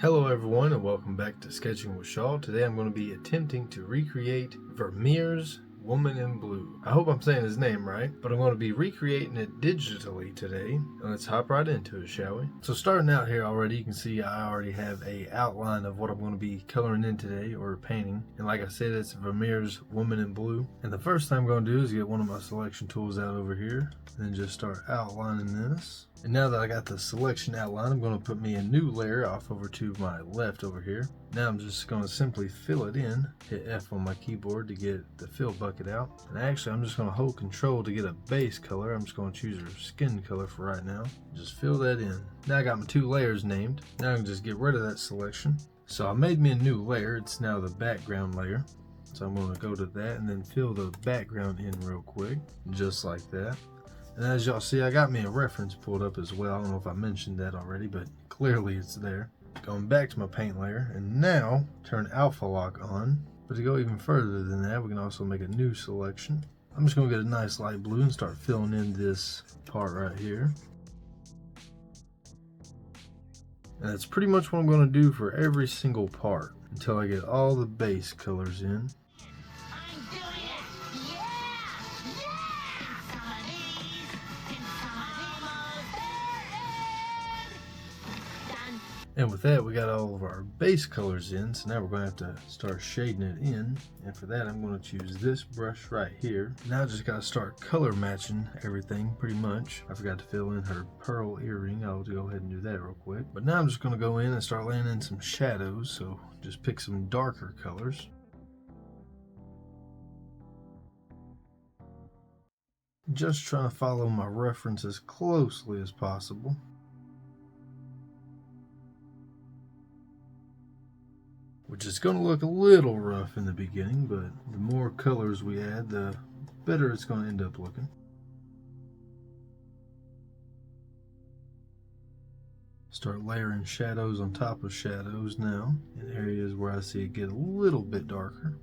Hello everyone and welcome back to Sketching with Shaw. Today I'm going to be attempting to recreate Vermeer's Woman in Blue. I hope I'm saying his name right, but I'm going to be recreating it digitally today. And let's hop right into it, shall we? So starting out here already, you can see I already have a outline of what I'm going to be coloring in today or painting. And like I said, it's Vermeer's Woman in Blue. And the first thing I'm going to do is get one of my selection tools out over here and then just start outlining this. And now that I got the selection outline, I'm going to put me a new layer off over to my left over here. Now I'm just going to simply fill it in, hit F on my keyboard to get the fill bucket out. And actually I'm just going to hold control to get a base color. I'm just going to choose her skin color for right now. Just fill that in. Now I got my two layers named. Now I can just get rid of that selection. So I made me a new layer. It's now the background layer. So I'm going to go to that and then fill the background in real quick, just like that. And as y'all see, I got me a reference pulled up as well. I don't know if I mentioned that already, but clearly it's there. Going back to my paint layer, and now turn alpha lock on. But to go even further than that, we can also make a new selection. I'm just going to get a nice light blue and start filling in this part right here. And that's pretty much what I'm going to do for every single part until I get all the base colors in. And with that, we got all of our base colors in, so now we're going to have to start shading it in. And for that, I'm going to choose this brush right here. Now I just got to start color matching everything pretty much. I forgot to fill in her pearl earring. I'll go ahead and do that real quick. But now I'm just going to go in and start laying in some shadows, so just pick some darker colors. Just trying to follow my reference as closely as possible. Which is going to look a little rough in the beginning, but the more colors we add, the better it's going to end up looking. Start layering shadows on top of shadows now, in areas where I see it get a little bit darker.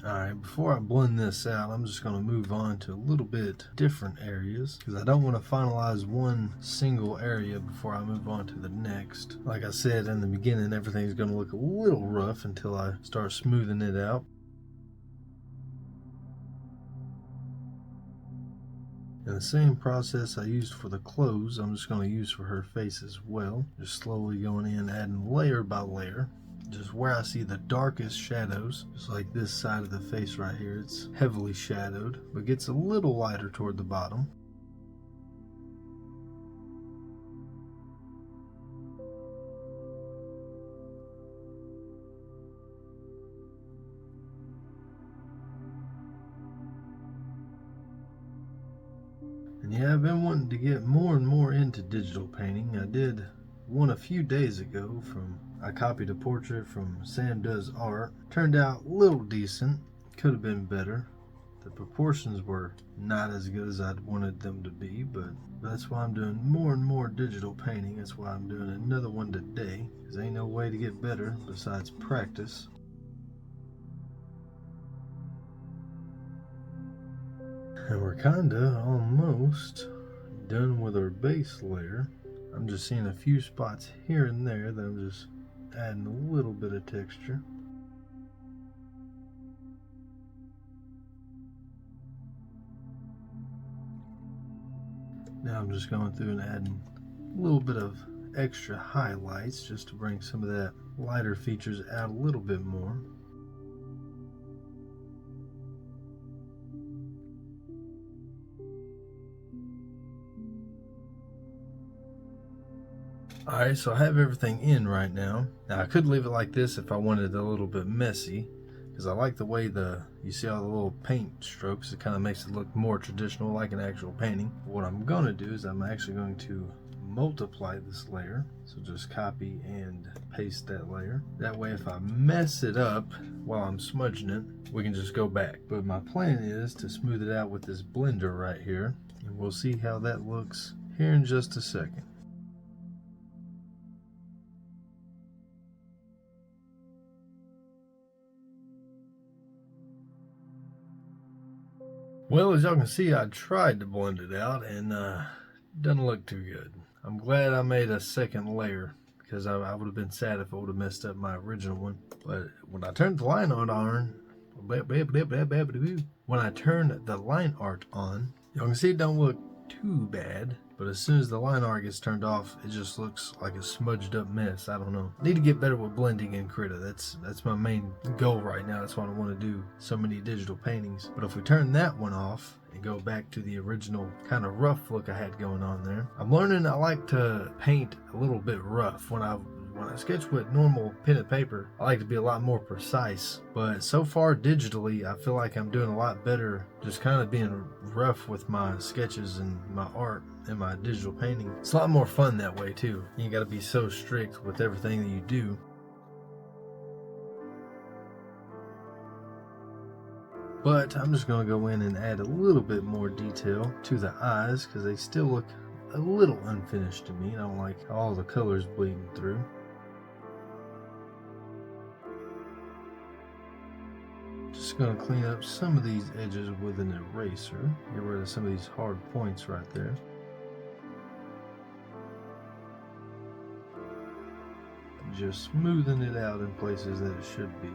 Alright, before I blend this out, I'm just going to move on to a little bit different areas because I don't want to finalize one single area before I move on to the next. Like I said in the beginning, everything's going to look a little rough until I start smoothing it out. And the same process I used for the clothes, I'm just going to use for her face as well. Just slowly going in, adding layer by layer. Just where I see the darkest shadows, just like this side of the face right here, it's heavily shadowed, but gets a little lighter toward the bottom. And yeah, I've been wanting to get more and more into digital painting. I did one a few days ago I copied a portrait from Sam Does Art. Turned out a little decent, could have been better. The proportions were not as good as I'd wanted them to be, but that's why I'm doing more and more digital painting. That's why I'm doing another one today, because ain't no way to get better besides practice. And we're kinda almost done with our base layer. I'm just seeing a few spots here and there that I'm just adding a little bit of texture. Now I'm just going through and adding a little bit of extra highlights just to bring some of that lighter features out a little bit more. Alright, so I have everything in right now. Now I could leave it like this if I wanted it a little bit messy, because I like the way you see all the little paint strokes. It kind of makes it look more traditional, like an actual painting. What I'm going to do is I'm actually going to multiply this layer. So just copy and paste that layer. That way if I mess it up while I'm smudging it, we can just go back. But my plan is to smooth it out with this blender right here, and we'll see how that looks here in just a second. Well, as y'all can see, I tried to blend it out and doesn't look too good. I'm glad I made a second layer because I would have been sad if I would have messed up my original one. But when I turned the line art on, y'all can see it don't look too bad. But as soon as the line art gets turned off, it just looks like a smudged up mess. I don't know. I need to get better with blending in Krita. That's my main goal right now. That's what I want to do. So many digital paintings. But if we turn that one off and go back to the original kind of rough look I had going on there, I'm learning I like to paint a little bit rough. When I sketch with normal pen and paper, I like to be a lot more precise. But so far digitally, I feel like I'm doing a lot better just kind of being rough with my sketches and my art and my digital painting. It's a lot more fun that way too. You ain't got to be so strict with everything that you do. But I'm just going to go in and add a little bit more detail to the eyes because they still look a little unfinished to me. I don't like all the colors bleeding through. Just going to clean up some of these edges with an eraser. Get rid of some of these hard points right there. Just smoothing it out in places that it should be.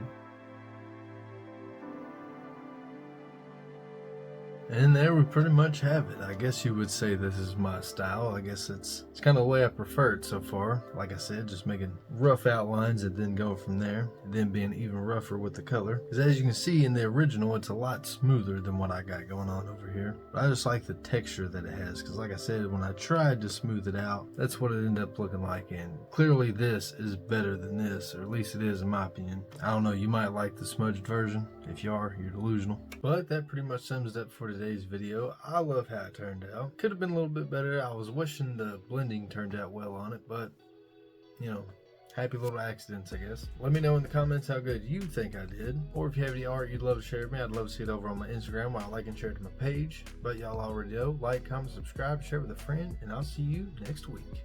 And there we pretty much have it. I guess you would say this is my style. I guess it's kind of the way I prefer it so far. Like I said, just making rough outlines and then going from there. And then being even rougher with the color. Because as you can see in the original, it's a lot smoother than what I got going on over here. But I just like the texture that it has. Because like I said, when I tried to smooth it out, that's what it ended up looking like. And clearly this is better than this. Or at least it is in my opinion. I don't know, you might like the smudged version. If you are, you're delusional. But that pretty much sums it up for today's video. I love how it turned out. Could have been a little bit better. I was wishing the blending turned out well on it, but you know, happy little accidents, I guess. Let me know in the comments how good you think I did, or if you have any art you'd love to share with me. I'd love to see it over on my Instagram while I like and share it to my page. But y'all already know, like, comment, subscribe, share with a friend, and I'll see you next week.